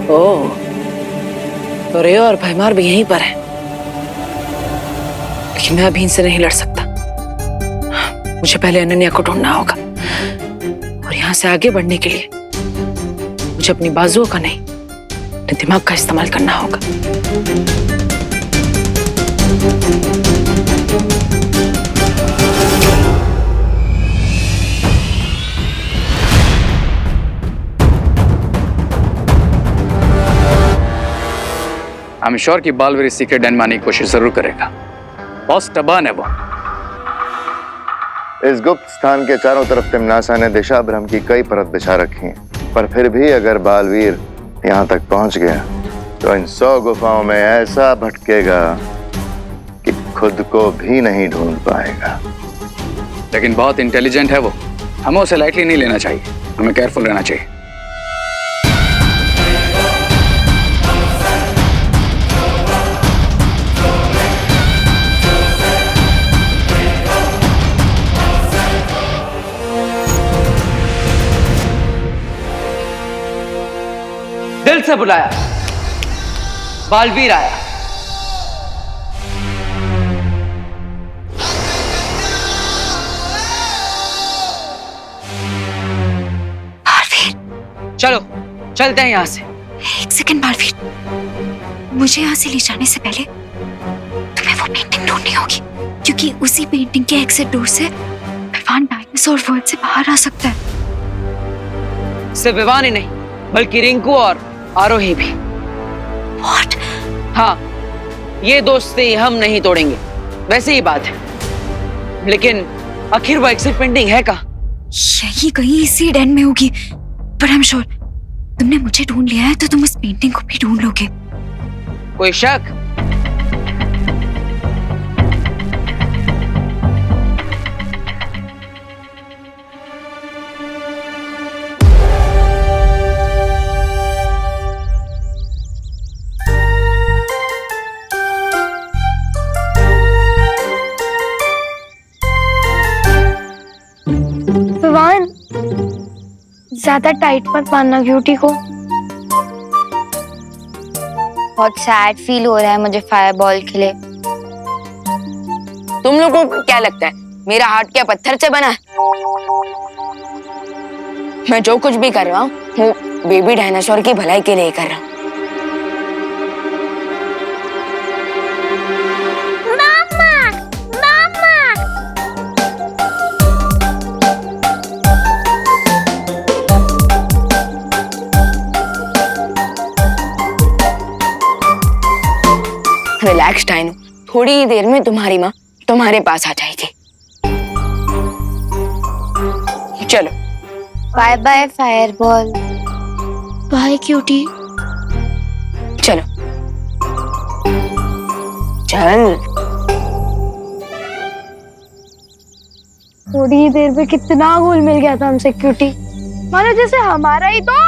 ओह, तो रे और भैमार भी यहीं पर है, लेकिन मैं अभी इनसे नहीं लड़ सकता। मुझे पहले अनन्या को ढूंढना होगा और यहाँ से आगे बढ़ने के लिए मुझे अपनी बाजुओं का नहीं, अपने दिमाग का इस्तेमाल करना होगा। आई एम श्योर कि बालवीर इस सीक्रेट डैन में आने की कोशिश जरूर करेगा। बहुत स्टबर्न है वो। इस गुप्त स्थान के चारों तरफ तिमनासा ने दिशा भ्रम की कई परत बिछा रखी है, पर फिर भी अगर बालवीर यहाँ तक पहुंच गया तो इन 100 गुफाओं में ऐसा भटकेगा कि खुद को भी नहीं ढूंढ पाएगा। लेकिन बहुत इंटेलिजेंट है वो, हमें उसे लाइटली नहीं लेना चाहिए, हमें केयरफुल रहना चाहिए। दिल से बुलाया, बालवीर आया। बालवीर, चलो चलते हैं यहाँ से। एक सेकंड बालवीर, मुझे यहाँ से ले जाने से पहले तुम्हें वो पेंटिंग ढूंढनी होगी, क्योंकि उसी पेंटिंग के एग्जिट डोर से विवान डायनासोर वर्ल्ड से बाहर आ सकता है। सिर्फ विवान ही नहीं, बल्कि रिंकू और आरोही भी। What? हाँ, ये दोस्ती हम नहीं तोड़ेंगे, वैसे ही बात है। लेकिन आखिर वो एग्जिट पेंटिंग है कहाँ? यही कहीं इसी डेन में होगी, पर आई एम श्योर तुमने मुझे ढूंढ लिया है तो तुम उस पेंटिंग को भी ढूंढ लोगे। कोई शक? विवान, ज्यादा टाइट मत बांधना क्यूटी को। बहुत सैड फील हो रहा है मुझे फायरबॉल के लिए। तुम लोगों को क्या लगता है मेरा हार्ट क्या पत्थर से बना है? मैं जो कुछ भी कर रहा हूँ वो बेबी डायनासोर की भलाई के लिए कर रहा हूँ। रिलैक्स टाइनो, थोड़ी ही देर में तुम्हारी माँ तुम्हारे पास आ जाएगी। चलो bye bye fireball. Bye cutie. चलो चल। थोड़ी ही देर में कितना गोल मिल गया था हमसे क्यूटी, मानो जैसे हमारा ही तो।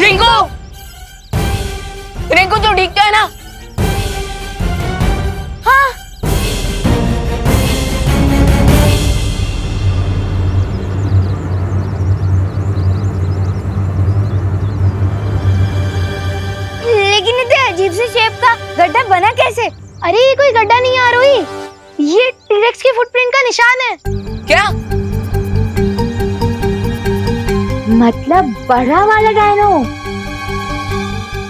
रिंकू, रिंकू तो ठीक है ना? हाँ। लेकिन इतने अजीब से शेप का गड्ढा बना कैसे? अरे ये कोई गड्ढा नहीं आ रही, ये टीरेक्स के फुटप्रिंट का निशान है। क्या मतलब बड़ा वाला dino.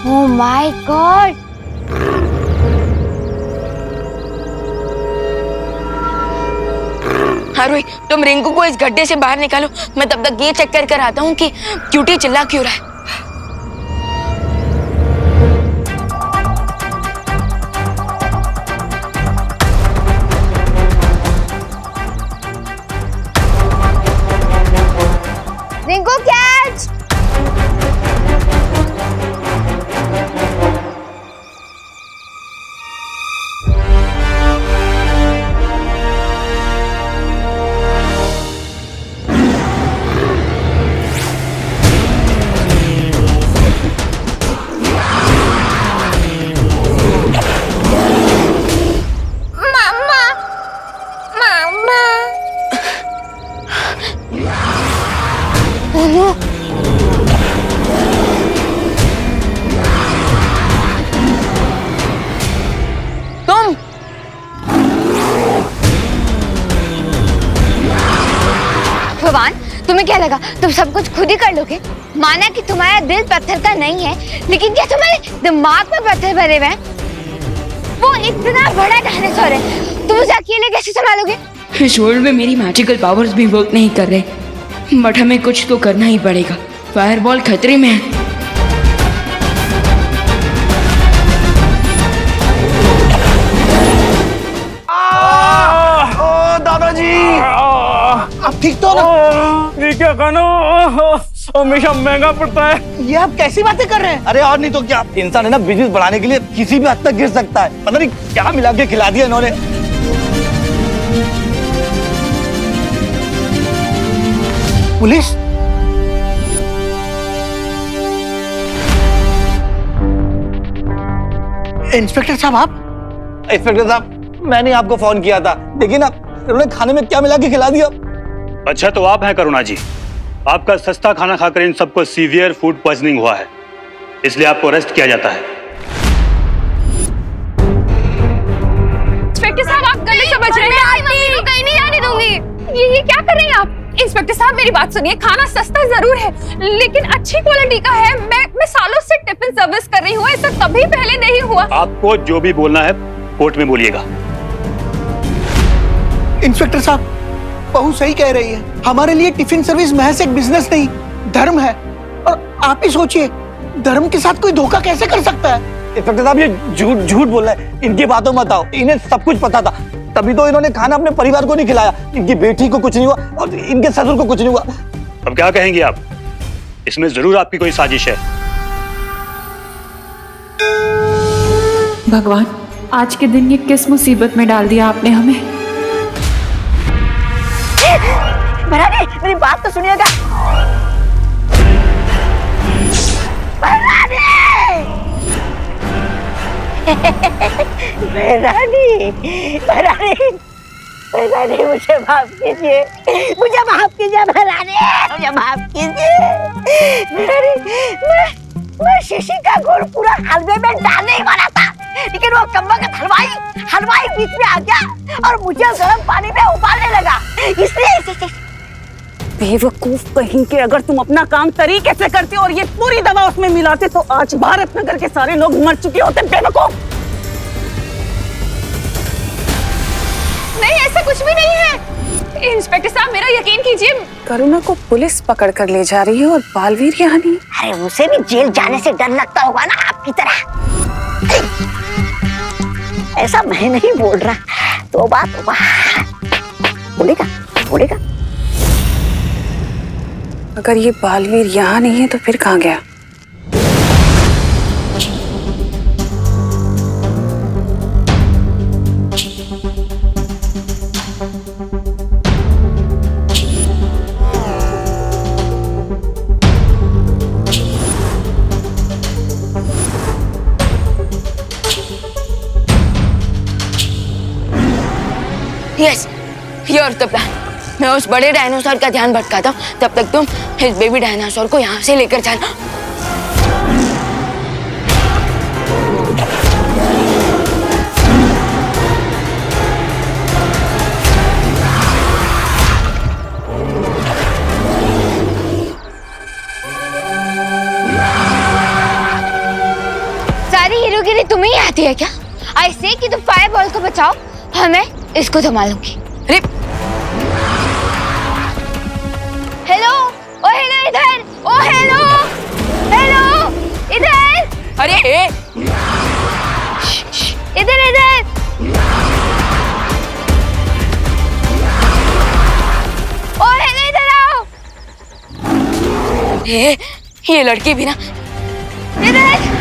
Oh my god. Aarohi, तुम रिंकू को इस गड्ढे से बाहर निकालो, मैं तब तक ये चेक कर कर आता हूँ कि क्यूटी चिल्ला क्यों रहा है। रिंकू कैच। ओह नो, तुम्हें क्या लगा तुम सब कुछ खुद ही कर लोगे? माना कि तुम्हारा दिल पत्थर का नहीं है, लेकिन क्या तुम्हारे दिमाग में पत्थर भरे हुए हैं? वो इतना बड़ा डायनासोर है, तुम उसे अकेले कैसे संभालोगे? इस वर्ल्ड में मेरी मैजिकल पावर्स भी वर्क नहीं कर रहे, बट हमें कुछ तो करना ही पड़ेगा। फायरबॉल खतरे में है। आप ठीक तो ना? ठीक है खानो, हमेशा महंगा पड़ता है। ये आप कैसी बातें कर रहे हैं? अरे और नहीं तो क्या, इंसान है ना बिजनेस बढ़ाने के लिए किसी भी हद तक गिर सकता है। पता नहीं क्या मिला के खिला दिया इन्होंने। पुलिस? इंस्पेक्टर साहब आप? इंस्पेक्टर साहब मैंने आपको फोन किया था, देखिए ना इन्होंने खाने में क्या मिला के खिला दिया। अच्छा तो आप हैं करुणा जी, आपका सस्ता खाना खाकर इन सबको सीवियर फूड पॉइजनिंग हुआ है, इसलिए आपको अरेस्ट किया जाता है। इंस्पेक्टर साहब आप गलत समझ रहे हैं। मम्मी को कहीं नहीं जाने दूंगी। ये क्या कर रहे हैं आप? इंस्पेक्टर साहब मेरी बात सुनिए, खाना सस्ता जरूर है लेकिन अच्छी क्वालिटी का है। मैं सालों से टिफिन सर्विस कर रही हूँ, ऐसा कभी पहले नहीं हुआ। आपको जो भी बोलना है कोर्ट में बोलिएगा। इंस्पेक्टर साहब बहू सही कह रही है, हमारे लिए टिफिन सर्विस महज एक बिजनेस नहीं धर्म है। और आप ही सोचिए धर्म के साथ कोई धोखा कैसे कर सकता है? इंस्पेक्टर साहब ये झूठ बोल रहे हैं, इनकी बातों मत आओ। इन्हें सब कुछ पता था, तभी तो इन्होंने खाना अपने परिवार को नहीं खिलाया। इनकी बेटी को कुछ नहीं हुआ और इनके ससुर को कुछ नहीं हुआ। अब क्या कहेंगे आप? इसमें जरूर आपकी कोई साजिश है। भगवान, आज के दिन ये किस मुसीबत में डाल दिया आपने हमें। भरानी मेरी बात तो सुनिएगा। भरानी भरानी भरानी भरानी मुझे माफ कीजिए, मुझे माफ कीजिए भरानी, मुझे माफ कीजिए भरानी। मैं शीशी का गुड़ पूरा हलवे में डालने ही वाला था, लेकिन वो कम्बख्त हलवाई बीच में आ गया और मुझे गर्म पानी में उबालने लगा, इसलिए। बेवकूफ कहीं के, अगर तुम अपना काम तरीके से करते और ये पूरी दवा उसमें मिलाते तो आज भारत नगर के सारे लोग मर चुके होते। बेवकूफ। नहीं ऐसा कुछ भी नहीं है। इंस्पेक्टर साहब मेरा यकीन कीजिए। करुणा को पुलिस पकड़ कर ले जा रही है और बालवीर यहाँ नहीं। अरे उसे भी जेल जाने से डर लगता होगा ना आपकी तरह। ऐसा मैं नहीं बोल रहा, तौबा तौबा। बोलेगा। अगर ये बालवीर यहाँ नहीं है तो फिर कहाँ गया? Yes, your the plan. मैं उस बड़े डायनासोर का ध्यान भटकाता हूँ, तब तक तुम इस बेबी डायनासोर को यहाँ से लेकर जाना। सारी हीरोगिरी तुम्हें ही आती है क्या? ऐसे कि तुम फायर बॉल को बचाओ, हमें इसको संभालूंगी। अरे हेलो, ओ हेलो इधर, ओ हेलो इधर। अरे इधर। ओ हेलो इधर आओ। ये लड़की भी ना। इधर।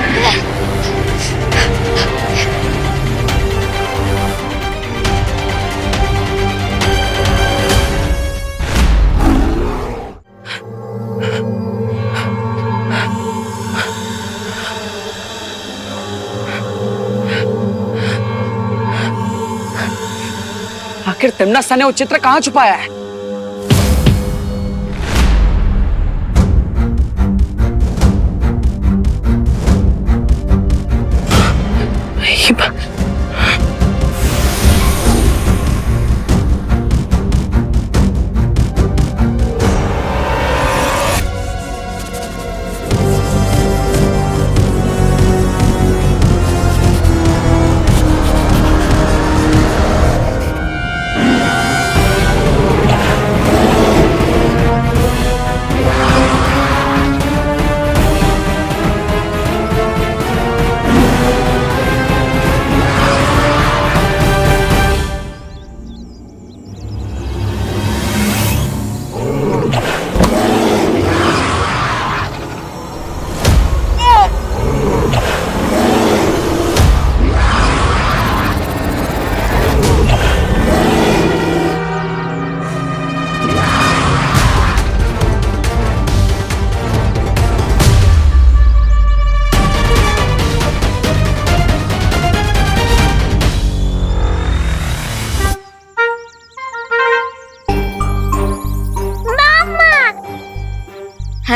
आखिर तिमनसा ने वो चित्र कहाँ छुपाया है?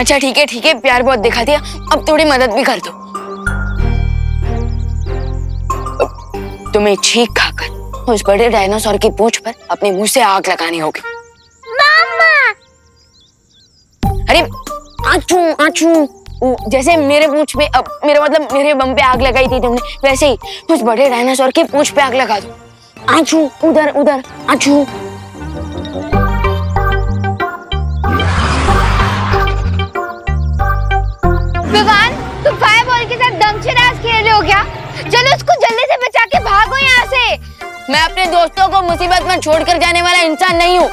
अच्छा ठीक है, प्यार बहुत दिखा दिया, अब थोड़ी मदद भी कर दो। तुम्हें छींक खाकर उस बड़े डायनासोर की पूंछ पर अपने मुंह से आग लगानी होगी। मामा। अरे आचू आचू, जैसे मेरे पूंछ पे, मेरा मतलब मेरे बम पे आग लगाई थी तुमने, वैसे ही उस बड़े डायनासोर की पूंछ पे आग लगा दो। आचू, उधर उधर, आचू। विवान, तुम फायरबॉल के साथ दमशराज खेल रहे हो क्या? चलो उसको जल्दी से बचा के भागो यहाँ से। मैं अपने दोस्तों को मुसीबत में छोड़कर जाने वाला इंसान नहीं हूँ।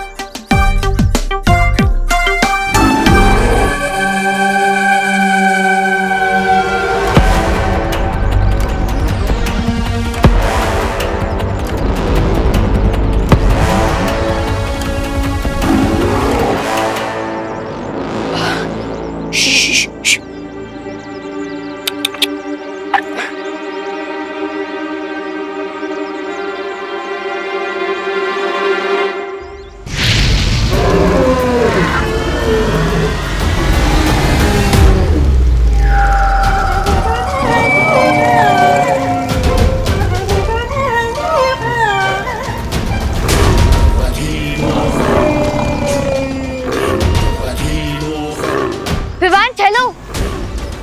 विवान चलो,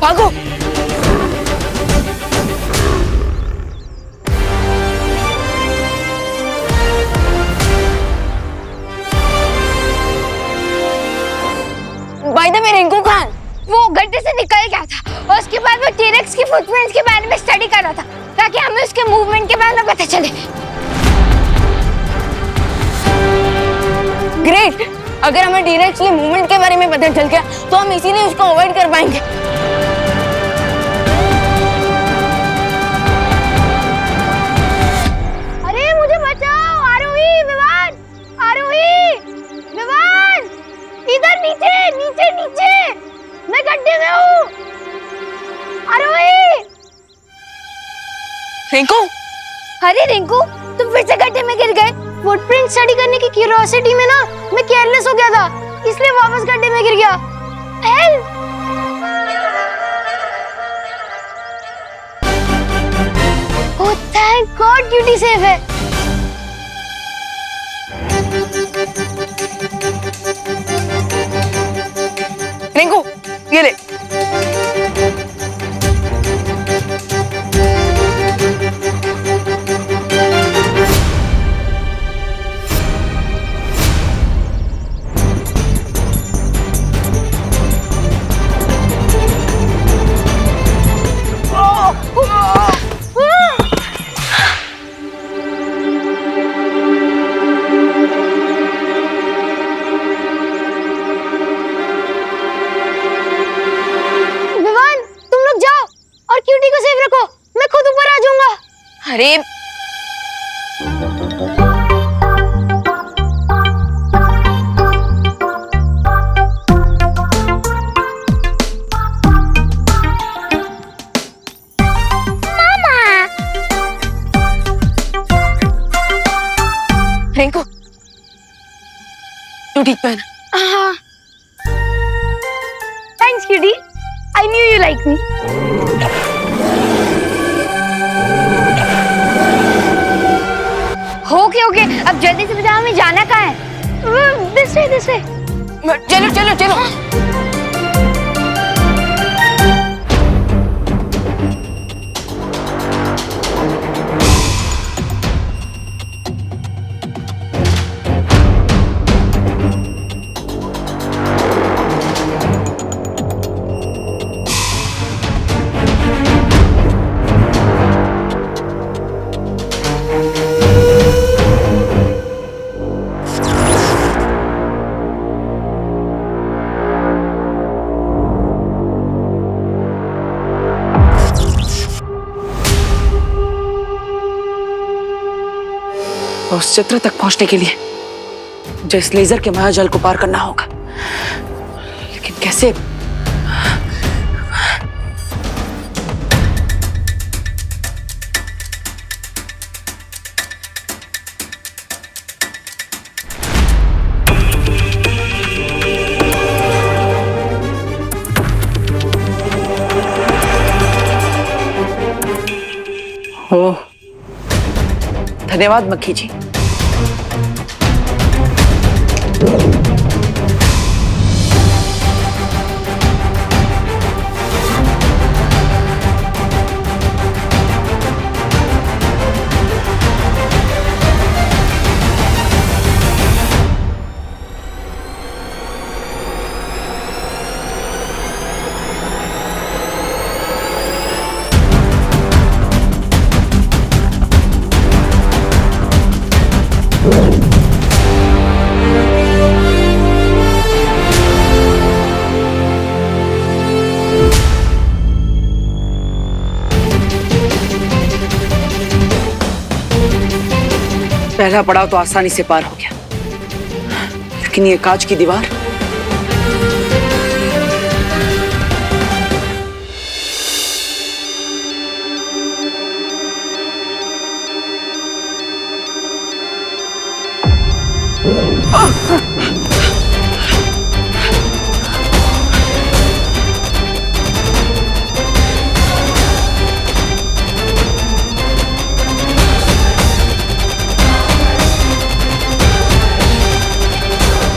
भागो। By the way Rinku Khan, वो गड्ढे से निकल गया था और उसके बाद वो टीरेक्स की फुटप्रिंट्स के बारे में स्टडी कर रहा था ताकि हमें उसके मूवमेंट के बारे में पता चले। ग्रेट, अगर हमें टीरेक्स के मूवमेंट के बारे में पता चल गया तो हम इसीलिए उसको अवॉइड कर पाएंगे। अरे मुझे बचाओ, आरोही, विवान, आरोही, विवान, इधर नीचे नीचे नीचे, मैं गड्ढे में हूँ। आरोही। रिंकू। अरे रिंकू, तुम फिर से गड्ढे में गिर गए। फुटप्रिंट स्टडी करने की क्यूरियोसिटी में ना मैं केयरलेस हो गया था, इसलिए वापस गड्ढे में गिर गया। Help. Oh thank God, cutie safe है। रिंकू ये ले। अरे रिंकू, तू ठीक पे है ना? Thanks cutie, I knew you like me. Okay, अब जल्दी से बताओ हमें जाना कहाँ है? This way. चलो चलो चलो। उस चित्र तक पहुंचने के लिए मुझे इस लेजर के मायाजाल को पार करना होगा, लेकिन कैसे? ओह, धन्यवाद मक्खी जी। पहला पड़ाव तो आसानी से पार हो गया, लेकिन ये कांच की दीवार,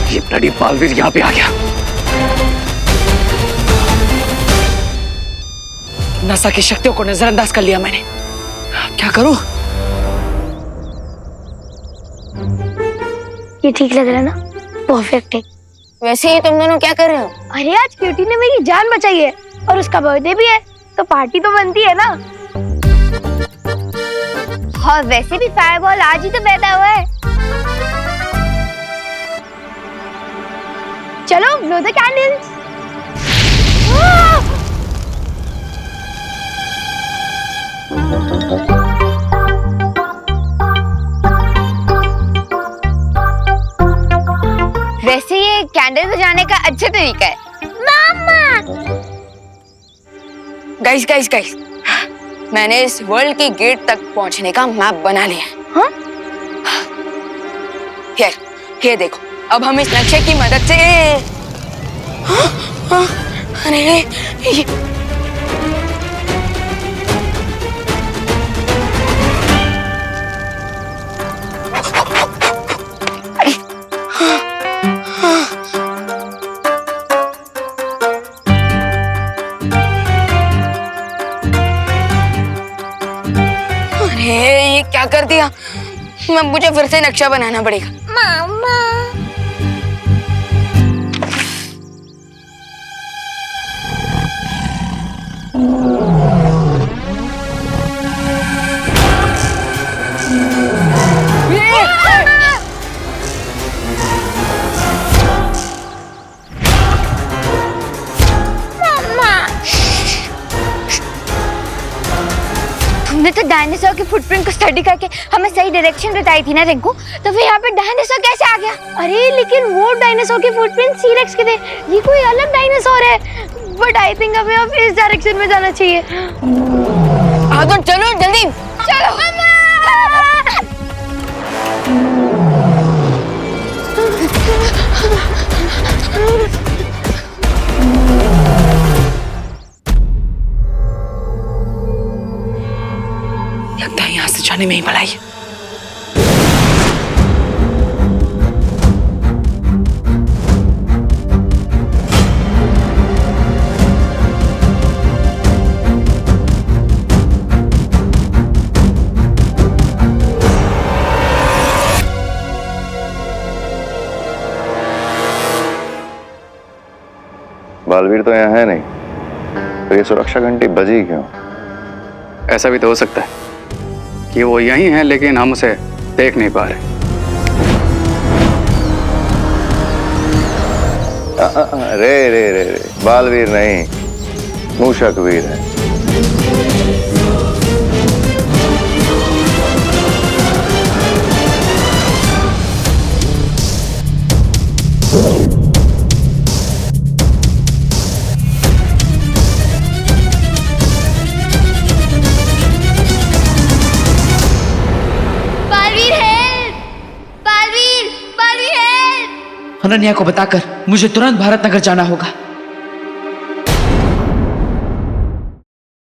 ये ब्लडी बालवीर यहाँ पे आ गया। नसा की शक्तियों को नजरअंदाज कर लिया मैंने। अब क्या करूं? ये ठीक लग रहा है ना? परफेक्ट है। वैसे ही तुम दोनों क्या कर रहे हो? अरे आज क्यूटी ने मेरी जान बचाई है और उसका बर्थडे भी है, तो पार्टी तो बनती है ना। हाँ वैसे भी फायरबॉल आज ही तो बैठा हुआ है। चलो ब्लो द कैंडल्स। वैसे ये कैंडल बजाने का अच्छा तरीका है। मामा गाइस गाइस गाइस, मैंने इस वर्ल्ड के गेट तक पहुंचने का मैप बना लिया है। हाँ? ये देखो, अब हम इस नक्शे की मदद से अरे ये क्या कर दिया? मुझे फिर से नक्शा बनाना पड़ेगा। मामा तुमने तो डायनासोर के फुटप्रिंट को स्टडी करके हमें सही डायरेक्शन बताई थी ना रिंकू, तो फिर यहाँ पे डायनासोर कैसे आ गया? अरे लेकिन वो डायनासोर के फुटप्रिंट सीरेक्स के थे, ये कोई अलग डायनासोर है। बट आई थिंक हमें अब इस डायरेक्शन में जाना चाहिए। हाँ तो चलो जल्दी चलो। लगता है यहाँ से जाने में ही भलाई है। बालवीर तो यहाँ है नहीं, तो ये सुरक्षा घंटी बजी क्यों? ऐसा भी तो हो सकता है कि वो यहीं है, लेकिन हम उसे देख नहीं पा रहे। रे रे रे रे, बालवीर नहीं, मूषक वीर है। अनन्या को बताकर मुझे तुरंत भारत नगर जाना होगा।